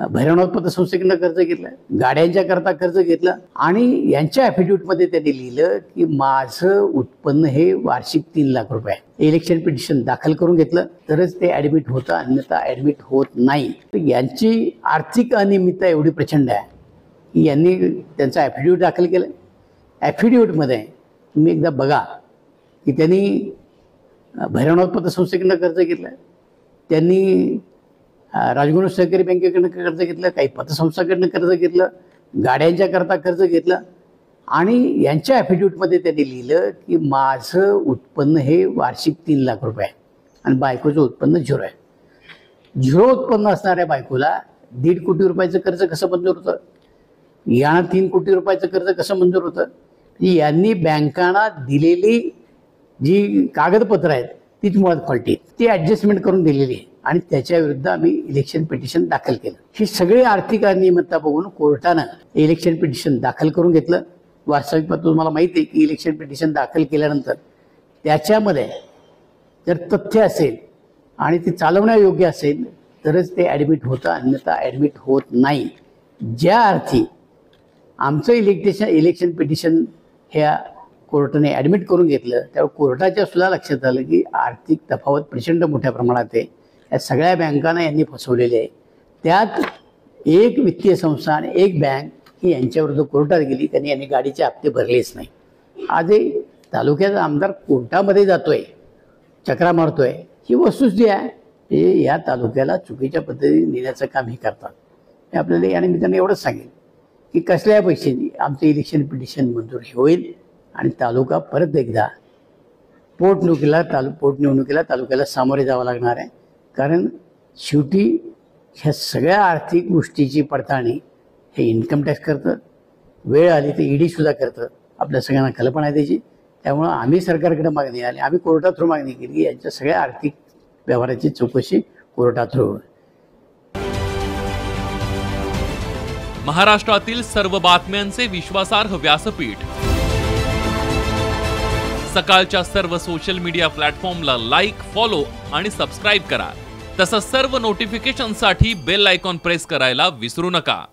भैरवनाथ पतसंस्थेकडनं कर्ज घेतलं, गाड्यांच्या करता कर्ज घेतलं आणि यांच्या ॲफिडेव्हिटमध्ये त्यांनी लिहिलं की माझं उत्पन्न हे वार्षिक 3 लाख रुपये आहे. इलेक्शन पिटिशन दाखल करून घेतलं तरच ते ॲडमिट होतं, अन्यथा ॲडमिट होत नाही. तर यांची आर्थिक अनियमितता एवढी प्रचंड आहे की यांनी त्यांचं ॲफिडेव्हिट दाखल केलं. ॲफिडेव्हिटमध्ये तुम्ही एकदा बघा की त्यांनी भैरवनाथ पतसंस्थेकडनं कर्ज घेतलं, त्यांनी राजगुरू सहकारी बँकेकडनं कर्ज घेतलं, काही पतसंस्थाकडनं कर्ज घेतलं, गाड्यांच्या करता कर्ज घेतलं आणि यांच्या ॲफिडेव्हिटमध्ये त्यांनी लिहिलं की माझं उत्पन्न हे वार्षिक 3 लाख रुपये आहे आणि बायकोचं उत्पन्न 0 आहे. 0 उत्पन्न असणाऱ्या बायकोला 1.5 कोटी रुपयाचं कर्ज कसं मंजूर होतं, यांना 3 कोटी रुपयाचं कर्ज कसं मंजूर होतं. यांनी बँकांना दिलेली जी कागदपत्र आहेत तीच मुळात फॉल्टी आहेत, ती ॲडजस्टमेंट करून दिलेली आहे आणि त्याच्या विरुद्ध आम्ही इलेक्शन पिटिशन दाखल केलं. ही सगळी आर्थिक अनियमितता बघून कोर्टानं इलेक्शन पिटिशन दाखल करून घेतलं. वास्तविक तुम्हाला माहिती आहे की इलेक्शन पिटिशन दाखल केल्यानंतर त्याच्यामध्ये जर तथ्य असेल आणि ते चालवण्यायोग्य असेल तरच ते ॲडमिट होतं, अन्यथा ॲडमिट होत नाही. ज्या अर्थी आमचं इलेक्शन पिटिशन ह्या कोर्टाने ॲडमिट करून घेतलं त्यावेळी कोर्टाच्या सुद्धा लक्षात आलं की आर्थिक तफावत प्रचंड मोठ्या प्रमाणात आहे. या सगळ्या बँकांना यांनी फसवलेले आहे. त्यात एक वित्तीय संस्था आणि एक बँक ही यांच्याविरुद्ध कोर्टात गेली, त्यांनी यांनी गाडीचे हप्ते भरलेच नाही. आजही तालुक्याचा आमदार कोर्टामध्ये जातोय, चक्रा मारतोय, ही वस्तुस्थिती आहे. हे या तालुक्याला चुकीच्या पद्धतीने नेण्याचं काम हे करतात. हे आपल्याला या निमित्ताने एवढंच सांगेल की कसल्या पैशांनी आमचं इलेक्शन पिटिशन मंजूर होईल आणि तालुका परत एकदा पोटनिवडणुकीला तालुक्याला सामोरे जावं लागणार आहे. कारण शेवटी ह्या सगळ्या आर्थिक गोष्टीची पडताळणी हे इन्कम टॅक्स करतं, वेळ आली तर ईडी सुद्धा करतं. आपल्या सगळ्यांना कल्पना आहे त्याची. त्यामुळं आम्ही सरकारकडे मागणी आली, आम्ही कोर्टा थ्रू मागणी केली की यांच्या सगळ्या आर्थिक व्यवहाराची चौकशी कोर्टा थ्रू. महाराष्ट्रातील सर्व बातम्यांचे विश्वासार्ह व्यासपीठ. सकाळच्या सर्व सोशल मीडिया प्लॅटफॉर्मला लाईक, फॉलो आणि सबस्क्राईब करा. तसंच सर्व नोटिफिकेशनसाठी बेल आयकॉन प्रेस करायला विसरू नका.